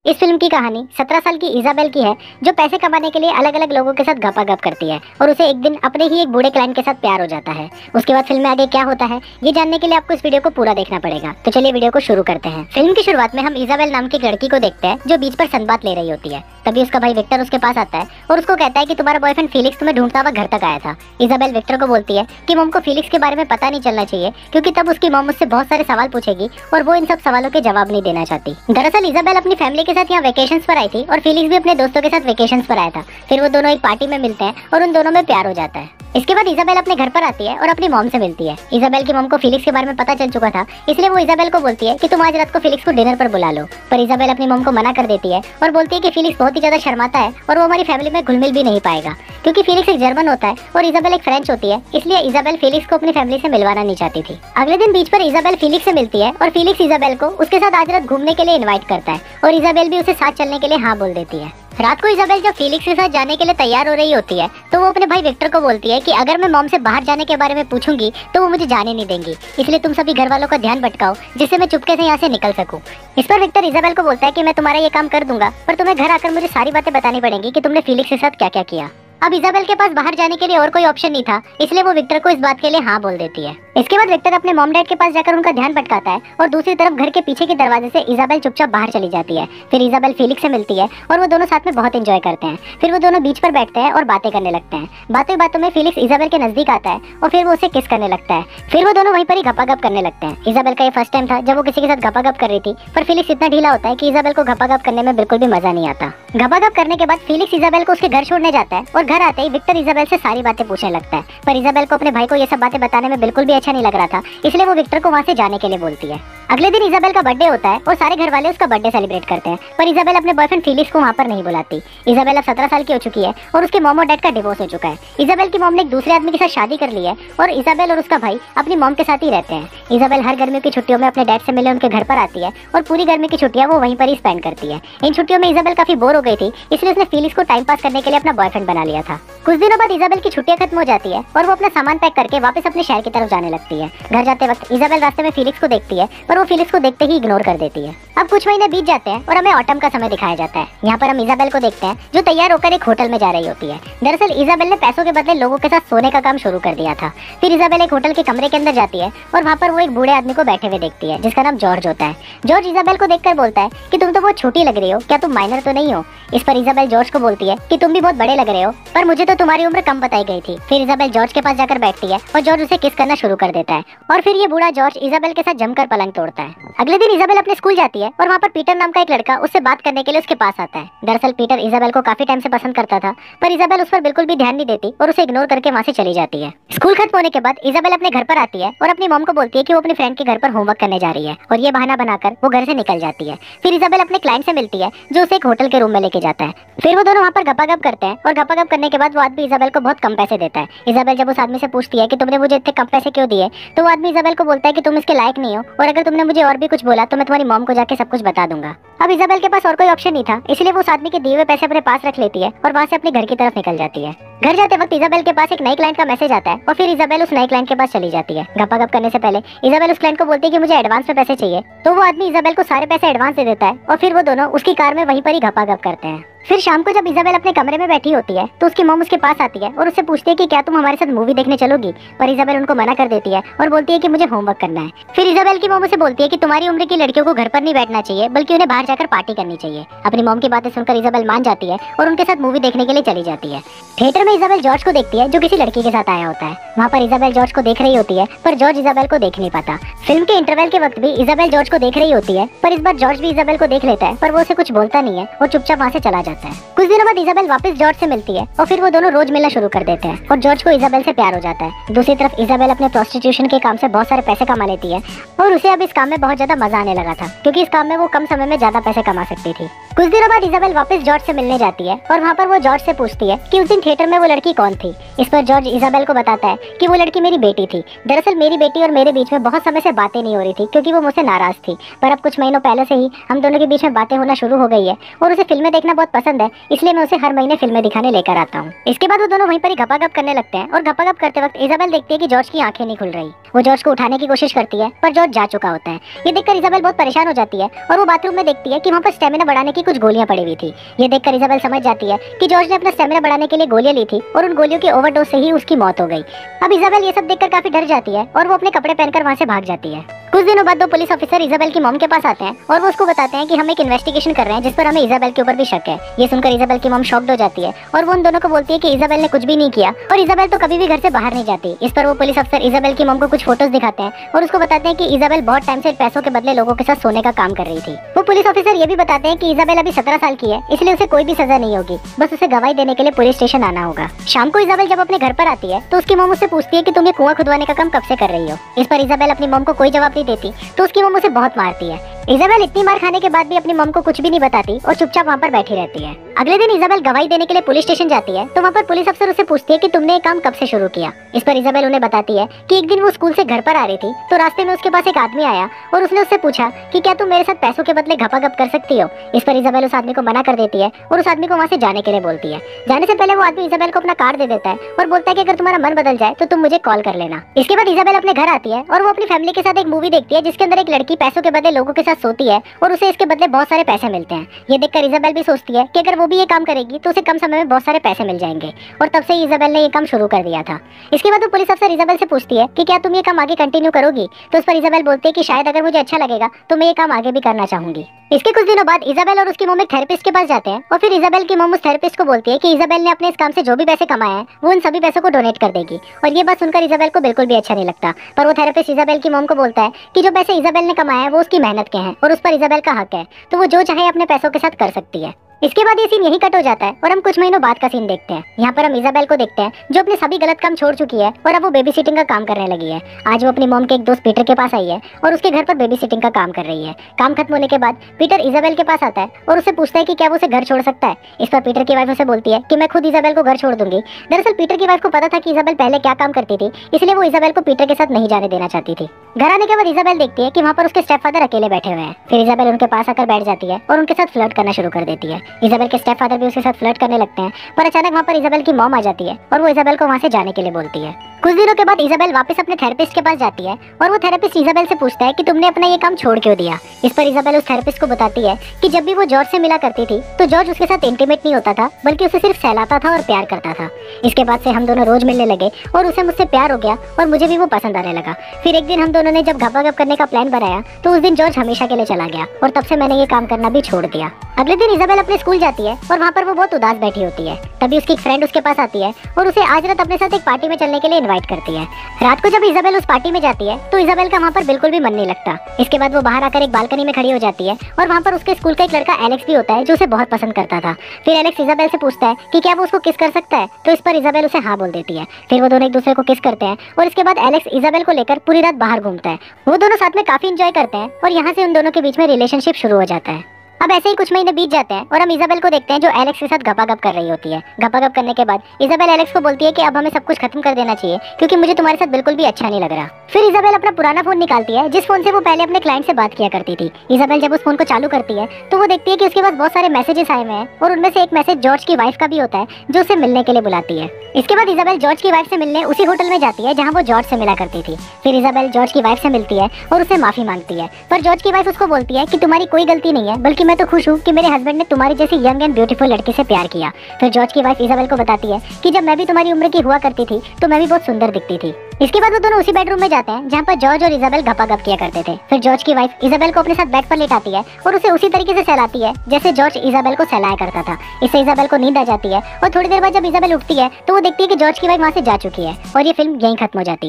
इस फिल्म की कहानी 17 साल की इजाबेल की है, जो पैसे कमाने के लिए अलग अलग लोगों के साथ गपागप करती है और उसे एक दिन अपने ही एक बूढ़े क्लाइंट के साथ प्यार हो जाता है। उसके बाद फिल्म में आगे क्या होता है ये जानने के लिए आपको इस वीडियो को पूरा देखना पड़ेगा। तो चलिए वीडियो को शुरू करते हैं। फिल्म की शुरुआत में हम इजाबेल नाम की एक लड़की को देखते हैं जो बीच पर संबात ले रही होती है। तभी उसका भाई विक्टर उसके पास आता है और उसको कहता है कि तुम्हारा बॉयफ्रेंड फिलिक्स तुम्हें ढूंढता हुआ घर तक आया था। इजाबेल विक्टर को बोलती है कि मॉम को फिलिक्स के बारे में पता नहीं चलना चाहिए, क्योंकि तब उसकी मॉम मुझसे बहुत सारे सवाल पूछेगी और वो इन सब सवालों के जवाब नहीं देना चाहती। दरअसल इजाबेल अपनी फैमिली के साथ यहाँ वेकेशन पर आई थी और फिलिक्स भी अपने दोस्तों के साथ वेकेशन पर आया था। फिर वो दोनों एक पार्टी में मिलते हैं और उन दोनों में प्यार हो जाता है। इसके बाद इजाबेल अपने घर पर आती है और अपनी मॉम से मिलती है। इजाबेल की मॉम को फिलिक्स के बारे में पता चल चुका था, इसलिए वो इजाबेल को बोलती है कि तुम आज रात को फिलिक्स को डिनर पर बुला लो। पर इजाबेल अपनी मॉम को मना कर देती है और बोलती है कि फिलिक्स बहुत ही ज्यादा शर्माता है और वो हमारी फैमिली में घुल मिल भी नहीं पाएगा, क्योंकि फिलिक्स एक जर्मन होता है और इजाबेल एक फ्रेंच होती है। इसलिए इजाबेल फिलिक्स को अपनी फैमिली से मिलवाना नहीं चाहती थी। अगले दिन बीच पर इजाबेल फिलिक्स से मिलती है और फिलिक्स इजाबेल को उसके साथ आज रात घूमने के लिए इन्वाइट करता है और इजाबेल भी उसे साथ चलने के लिए हाँ बोल देती है। रात को इजाबेल जब फिलिक्स के साथ जाने के लिए तैयार हो रही होती है तो वो अपने भाई विक्टर को बोलती है कि अगर मैं मॉम से बाहर जाने के बारे में पूछूंगी तो वो मुझे जाने नहीं देंगी, इसलिए तुम सभी घर वालों का ध्यान भटकाओ जिससे मैं चुपके से यहाँ से निकल सकूं। इस पर विक्टर इजाबेल को बोलता है कि मैं तुम्हारा ये काम कर दूंगा, पर तुम्हें घर आकर मुझे सारी बातें बतानी पड़ेंगी कि तुमने फिलिक्स के साथ क्या क्या किया। अब इजाबेल के पास बाहर जाने के लिए और कोई ऑप्शन नहीं था, इसलिए वो विक्टर को इस बात के लिए हाँ बोल देती है। इसके बाद विक्टर अपने मॉम डैड के पास जाकर उनका ध्यान भटकाता है और दूसरी तरफ घर के पीछे के दरवाजे से इजाबेल चुपचाप बाहर चली जाती है। फिर इजाबेल फिलिक्स से मिलती है और वो दोनों साथ में बहुत एंजॉय करते हैं। फिर वो दोनों बीच पर बैठते हैं और बातें करने लगते हैं। बातों बातों में फिलिक्स इजाबेल के नजदीक आता है और फिर वो उसे किस करने लगता है। फिर वो दोनों वहीं पर ही गपागप करने लगते हैं। इजाबेल का ये फर्स्ट टाइम था जब वो किसी के साथ गपागप कर रही थी, पर फिलिक्स इतना ढीला होता है कि इजाबेल को गपागप करने में बिल्कुल भी मजा नहीं आता। गपागप करने के बाद फिलिक्स इजाबेल को उसके घर छोड़ने जाता है और घर आते ही विक्टर इजाबेल से सारी बातें पूछने लगता है। पर इजाबेल को अपने भाई को ये सब बातें बताने में बिल्कुल भी अच्छा नहीं लग रहा था, इसलिए वो विक्टर को वहाँ से जाने के लिए बोलती है। अगले दिन इजाबेल का बर्थडे होता है और सारे घर वाले उसका बर्थडे सेलिब्रेट करते हैं, पर इजाबेल अपने बॉयफ्रेंड फिलिक्स को वहाँ पर नहीं बुलाती। इजाबेल अब 17 साल की हो चुकी है और उसके मॉम और डैड का डिवोर्स हो चुका है। इजाबेल की मॉम ने एक दूसरे आदमी के साथ शादी कर ली है और इजाबेल और उसका भाई अपनी मॉम के साथ ही रहते हैं। इजाबेल हर गर्मियों की छुट्टियों में अपने डैड से मिले उनके घर पर आती है और पूरी गर्मी की छुट्टियां वो वहीं पर ही स्पेंड करती है। इन छुट्टियों में इजाबेल काफी बोर हो गई थी, इसलिए उसने फिलिक्स को टाइम पास करने के लिए अपना बॉयफ्रेंड बना लिया था। कुछ दिनों बाद इजाबेल की छुट्टियां खत्म हो जाती है और वो अपना सामान पैक करके वापस अपने शहर की तरफ जाने लगती है। घर जाते वक्त इजाबेल रास्ते में फिलिक्स को देखती है, पर वो फिलिक्स को देखते ही इग्नोर कर देती है। अब कुछ महीने बीत जाते हैं और हमें ऑटम का समय दिखाया जाता है। यहाँ पर हम इजाबेल को देखते हैं जो तैयार होकर एक होटल में जा रही होती है। दरअसल इजाबेल ने पैसों के बदले लोगों के साथ सोने का काम शुरू कर दिया था। फिर इजाबेल एक होटल के कमरे के अंदर जाती है और वहाँ पर वो एक बूढ़े आदमी को बैठे हुए देखती है जिसका नाम जॉर्ज होता है। जॉर्ज इजाबेल को देखकर बोलता है कि तुम तो बहुत छोटी लग रही हो, क्या तुम माइनर तो नहीं हो। इस पर इजाबेल जॉर्ज को बोलती है कि तुम भी बहुत बड़े लग रहे हो, पर मुझे तो तुम्हारी उम्र कम बताई गई थी। फिर इजाबेल जॉर्ज के पास जाकर बैठती है और जॉर्ज उसे किस करना शुरू कर देता है और फिर ये बूढ़ा जॉर्ज इजाबेल के साथ जमकर पलंग तोड़ता है। अगले दिन इजाबेल अपने स्कूल जाती है और वहाँ पर पीटर नाम का एक लड़का उससे बात करने के लिए उसके पास आता है। दरअसल पीटर इजाबेल को काफी टाइम से पसंद करता था, पर इजाबेल उस पर बिल्कुल भी ध्यान नहीं देती और उसे इग्नोर करके वहाँ से चली जाती है। स्कूल खत्म होने के बाद इजाबेल अपने घर पर आती है और अपनी मॉम को बोलती है कि वो अपनी फ्रेंड के घर पर होमवर्क करने जा रही है और ये बहाना बनाकर वो घर से निकल जाती है। फिर इजाबेल अपने क्लाइंट से मिलती है जो उसे एक होटल के रूम में लेके जाता है। फिर वो दोनों वहाँ पर गपागप करते हैं और गपागप करने के बाद वो आदमी इजाबेल को बहुत कम पैसे देता है। इजाबेल जब उस आदमी से पूछती है कि तुमने मुझे इतने कम पैसे क्यों दिए, तो वो आदमी इजाबेल को बोलता है कि तुम इसके लायक नहीं हो और अगर तुमने मुझे और भी कुछ बोला तो मैं तुम्हारी मॉम को जाके सब कुछ बता दूंगा। अब इजाबेल के पास और कोई ऑप्शन नहीं था, इसलिए वो उस आदमी के दिए हुए पैसे अपने पास रख लेती है और वहाँ से अपने घर की तरफ निकल जाती है। घर जाते वक्त इजाबेल के पास एक नए क्लाइंट का मैसेज आता है और फिर इजाबेल उस नए क्लाइंट के पास चली जाती है। गपागप करने से पहले इजाबेल उस क्लाइंट को बोलती है कि मुझे एडवांस में पैसे चाहिए, तो वो आदमी इजाबेल को सारे पैसे एडवांस दे देता है और फिर वो दोनों उसकी कार में वहीं पर ही गपागप करते हैं। फिर शाम को जब इजाबेल अपने कमरे में बैठी होती है तो उसकी मॉम उसके पास आती है और उससे पूछती है कि क्या तुम हमारे साथ मूवी देखने चलोगी, पर इजाबेल उनको मना कर देती है और बोलती है कि मुझे होमवर्क करना है। फिर इजाबेल की मॉम उसे बोलती है कि तुम्हारी उम्र की लड़कियों को घर पर नहीं बैठना चाहिए, बल्कि उन्हें बाहर जाकर पार्टी करनी चाहिए। अपनी मॉम की बातें सुनकर इजाबेल मान जाती है और उनके साथ मूवी देखने के लिए चली जाती है। थिएटर में इजाबेल जॉर्ज को देखती है जो किसी लड़की के साथ आया होता है। वहाँ पर इजाबेल जॉर्ज को देख रही होती है, पर जॉर्ज इजाबेल को देख नहीं पाता। फिल्म के इंटरवल के वक्त भी इजाबेल जॉर्ज को देख रही होती है, पर इस बार जॉर्ज भी इजाबेल को देख लेता है, पर वो उसे कुछ बोलता नहीं है और चुपचाप वहाँ से चला जाता है। कुछ दिनों बाद इजाबेल वापस जॉर्ज से मिलती है और फिर वो दोनों रोज मिलना शुरू कर देते हैं और जॉर्ज को इजाबेल से प्यार हो जाता है। दूसरी तरफ इजाबेल अपने प्रोस्टिट्यूशन के काम से बहुत सारे पैसे कमा लेती है और उसे अब इस काम में बहुत ज्यादा मजा आने लगा था, क्योंकि इस काम में वो कम समय में ज्यादा पैसे कमा सकती थी। कुछ दिनों बाद इजाबेल वापस जॉर्ज से मिलने जाती है और वहाँ पर वो जॉर्ज से पूछती है कि उस दिन थिएटर में वो लड़की कौन थी। इस पर जॉर्ज इजाबेल को बताता है कि वो लड़की मेरी बेटी थी। दरअसल मेरी बेटी और मेरे बीच में बहुत समय से बातें नहीं हो रही थी, क्योंकि वो मुझसे नाराज थी, पर अब कुछ महीनों पहले से ही हम दोनों के बीच में बातें होना शुरू हो गई है और उसे फिल्में देखना बहुत पसंद है, इसलिए मैं उसे हर महीने फिल्में दिखाने लेकर आता हूँ। इसके बाद वो दोनों वहीं पर ही गपागप करने लगते हैं और गपागप करते वक्त इजाबेल देखती है कि जॉर्ज की आंखें नहीं खुल रही। वो जॉर्ज को उठाने की कोशिश करती है पर जॉर्ज जा चुका होता है। ये देखकर इजाबेल बहुत परेशान हो जाती है और वो बाथरूम में देखती है कि वहाँ पर स्टेमिना बढ़ाने की कुछ गोलियां पड़ी हुई थी। ये देखकर इजाबेल समझ जाती है कि जॉर्ज ने अपना स्टेमिना बढ़ाने के लिए गोलियां ली थी और उन गोलियों की ओवरडोज से ही उसकी मौत हो गई। अब इजाबेल ये सब देखकर काफी डर जाती है और वो अपने कपड़े पहनकर वहाँ से भाग जाती है। कुछ दिनों बाद दो पुलिस ऑफिसर इजाबेल की मॉम के पास आते हैं और वो उसको बताते हैं कि हम एक इन्वेस्टिगेशन कर रहे हैं जिस पर हमें इजाबेल के ऊपर भी शक है। ये सुनकर इजाबेल की मॉम शॉक्ड हो जाती है और वो उन दोनों को बोलती है कि इजाबेल ने कुछ भी नहीं किया और इजाबेल तो कभी भी घर से बाहर नहीं जाती। इस पर वो पुलिस अफसर इजाबेल की मॉम को कुछ फोटोज दिखाते हैं और उसको बताते हैं कि इजाबेल बहुत टाइम से पैसों के बदले लोगों के साथ सोने का काम कर रही थी। वो पुलिस ऑफिसर ये भी बताते हैं कि इजाबेल अभी 17 साल की है, इसलिए उसे कोई भी सजा नहीं होगी, बस उसे गवाही देने के लिए पुलिस स्टेशन आना होगा। शाम को इजाबेल जब अपने घर पर आती है तो उसकी मॉम उससे पूछती है कि तुम ये कुआं खुदवाने का काम कब से कर रही हो। इस पर इजाबेल अपनी मॉम को कोई जवाब नहीं देती तो उसकी मॉम उसे बहुत मारती है। इजाबेल इतनी मार खाने के बाद भी अपनी मॉम को कुछ भी नहीं बताती और चुपचाप वहाँ पर बैठी रहती है। अगले दिन इजाबेल गवाही देने के लिए पुलिस स्टेशन जाती है तो वहाँ पर पुलिस अफसर उससे पूछती है कि तुमने ये काम कब से शुरू किया। इस पर इजाबेल उन्हें बताती है कि एक दिन वो स्कूल से घर पर आ रही थी तो रास्ते में उसके पास एक आदमी आया और उसने उससे पूछा कि क्या तुम मेरे साथ पैसों के बदले गपागप कर सकती हो। इस पर इजाबेल उस आदमी को मना कर देती है और उस आदमी को वहाँ से जाने के लिए बोलती है। जाने से पहले वो आदमी इजाबेल को अपना कार्ड दे देता है और बोलता है कि अगर तुम्हारा मन बदल जाए तो तुम मुझे कॉल कर लेना। इसके बाद इजाबेल अपने घर आती है और वो अपनी फैमिली के साथ एक मूवी देखती है जिसके अंदर एक लड़की पैसों के बदले लोगों के साथ सोती है और उसे इसके बदले बहुत सारे पैसे मिलते हैं। ये देखकर इजाबेल भी सोचती है कि अगर वो भी ये काम करेगी तो उसे कम समय में बहुत सारे पैसे मिल जाएंगे और तब से इजाबेल ने ये काम शुरू कर दिया था। इसके बाद वो पुलिस अफसर इजाबेल से पूछती है कि क्या तुम ये काम आगे कंटिन्यू करोगी। तो उस पर इजाबेल बोलती है कि शायद अगर मुझे अच्छा लगेगा तो मैं ये काम आगे भी करना चाहूंगी। इसके कुछ दिनों बाद इजाबेल और उसकी मॉम एक थेरेपिस्ट के पास जाते हैं और फिर इजाबेल की मॉम उस थेरेपिस्ट को बोलती है कि इजाबेल ने अपने इस काम से जो भी पैसे कमाए हैं वो उन सभी पैसों को डोनेट कर देगी। और ये बात सुनकर इजाबेल को बिल्कुल भी अच्छा नहीं लगता, पर वो थेरेपिस्ट इजाबेल की मॉम को बोलता है कि जो पैसे इजाबेल ने कमाए हैं वो उसकी मेहनत के हैं और उस पर इजाबेल का हक है, तो वो जो चाहे अपने पैसों के साथ कर सकती है। इसके बाद ये सीन यही कट हो जाता है और हम कुछ महीनों बाद का सीन देखते हैं। यहाँ पर हम इजाबेल को देखते हैं जो अपने सभी गलत काम छोड़ चुकी है और अब वो बेबी सिटिंग का काम करने लगी है। आज वो अपनी मॉम के एक दोस्त पीटर के पास आई है और उसके घर पर बेबी सिटिंग का काम कर रही है। काम खत्म होने के बाद पीटर इजाबेल के पास आता है और उससे पूछता है कि क्या वो उसे घर छोड़ सकता है। इस पर पीटर की वाइफ उसे बोलती है कि मैं खुद इजाबेल को घर छोड़ दूंगी। दरअसल पीटर की वाइफ को पता था कि इजाबेल पहले क्या काम करती थी, इसलिए वो इजाबेल को पीटर के साथ नहीं जाने देना चाहती थी। घर आने के बाद इजाबेल देखती है कि वहाँ पर उसके स्टेपफादर अकेले बैठे हुए हैं। फिर इजाबेल उनके पास आकर बैठ जाती है और उनके साथ फ्लर्ट करना शुरू कर देती है। इजाबेल के स्टेपफादर भी उसके साथ फ्लर्ट करने लगते हैं, पर अचानक वहाँ पर इजाबेल की मॉम आ जाती है और वो इजाबेल को वहाँ से जाने के लिए बोलती है। कुछ दिनों के बाद इजाबेल वापस अपने थेरेपिस्ट के पास जाती है और वो थेरेपिस्ट इजाबेल से पूछता है कि तुमने अपना ये काम छोड़ क्यों दिया। इस पर इजाबेल उस थेरेपिस्ट को बताती है कि जब भी वो जॉर्ज से मिला करती थी तो जॉर्ज उसके साथ इंटीमेट नहीं होता था, बल्कि उसे सिर्फ सहलाता था और प्यार करता था। इसके बाद से हम दोनों रोज मिलने लगे और उसे मुझसे प्यार हो गया और मुझे भी वो पसंद आने लगा। फिर एक दिन हम दोनों ने जब गपागप करने का प्लान बनाया तो उस दिन जॉर्ज हमेशा के लिए चला गया और तब से मैंने ये काम करना भी छोड़ दिया। अगले दिन इजाबेल अपने स्कूल जाती है और वहाँ पर वो बहुत उदास बैठी होती है। तभी उसकी एक फ्रेंड उसके पास आती है और उसे आज रात अपने साथ एक पार्टी में चलने के लिए इनवाइट करती है। रात को जब इजाबेल उस पार्टी में जाती है तो इजाबेल का वहाँ पर बिल्कुल भी मन नहीं लगता। इसके बाद वो बाहर आकर एक बालकनी में खड़ी हो जाती है और वहाँ पर उसके स्कूल का एक लड़का एलेक्स भी होता है जो उसे बहुत पसंद करता था। फिर एलेक्स इजाबेल से पूछता है कि क्या वो उसको किस कर सकता है, तो इस पर इजाबेल उसे हाँ बोल देती है। फिर वो दोनों एक दूसरे को किस करते हैं और इसके बाद एलेक्स इजाबेल को लेकर पूरी रात बाहर घूमता है। वो दोनों साथ में काफी इंजॉय करते हैं और यहाँ से उन दोनों के बीच में रिलेशनशिप शुरू हो जाता है। अब ऐसे ही कुछ महीने बीत जाते हैं और हम इजाबेल को देखते हैं जो एलेक्स के साथ गपागप कर रही होती है। गपागप करने के बाद इजाबेल एलेक्स को बोलती है कि अब हमें सब कुछ खत्म कर देना चाहिए क्योंकि मुझे तुम्हारे साथ बिल्कुल भी अच्छा नहीं लग रहा। फिर इजाबेल अपना पुराना फोन निकालती है जिस फोन से वो पहले अपने क्लाइंट से बात किया करती थी। इजाबेल जब उस फोन को चालू करती है तो वो देखती है कि उसके पास बहुत सारे मैसेजेस आए हुए हैं और उनमें से एक मैसेज जॉर्ज की वाइफ का भी होता है जो उसे मिलने के लिए बुलाती है। इसके बाद इजाबेल जॉर्ज की वाइफ से मिलने उसी होटल में जाती है जहाँ वो जॉर्ज से मिला करती थी। फिर इजाबेल जॉर्ज की वाइफ से मिलती है और उसे माफी मांगती है, पर जॉर्ज की वाइफ उसको बोलती है कि तुम्हारी कोई गलती नहीं है, बल्कि मैं तो खुश हूँ कि मेरे हस्बैंड ने तुम्हारी जैसी यंग एंड ब्यूटीफुल लड़की से प्यार किया। फिर जॉर्ज की वाइफ इजाबेल को बताती है कि जब मैं भी तुम्हारी उम्र की हुआ करती थी तो मैं भी बहुत सुंदर दिखती थी। इसके बाद वो दोनों उसी बेडरूम में जाते हैं जहाँ पर जॉर्ज और इजाबेल गपागप किया करते थे। फिर जॉर्ज की वाइफ इजाबेल को अपने साथ बेड पर लेटाती है और उसे उसी तरीके से सहलाती है जैसे जॉर्ज इजाबेल को सहलाया करता था। इससे इजाबेल को नींद आ जाती है और थोड़ी देर बाद जब इजाबेल उठती है तो वो देखती है कि जॉर्ज की वाइफ वहाँ से जा चुकी है और ये फिल्म यहीं खत्म हो जाती है।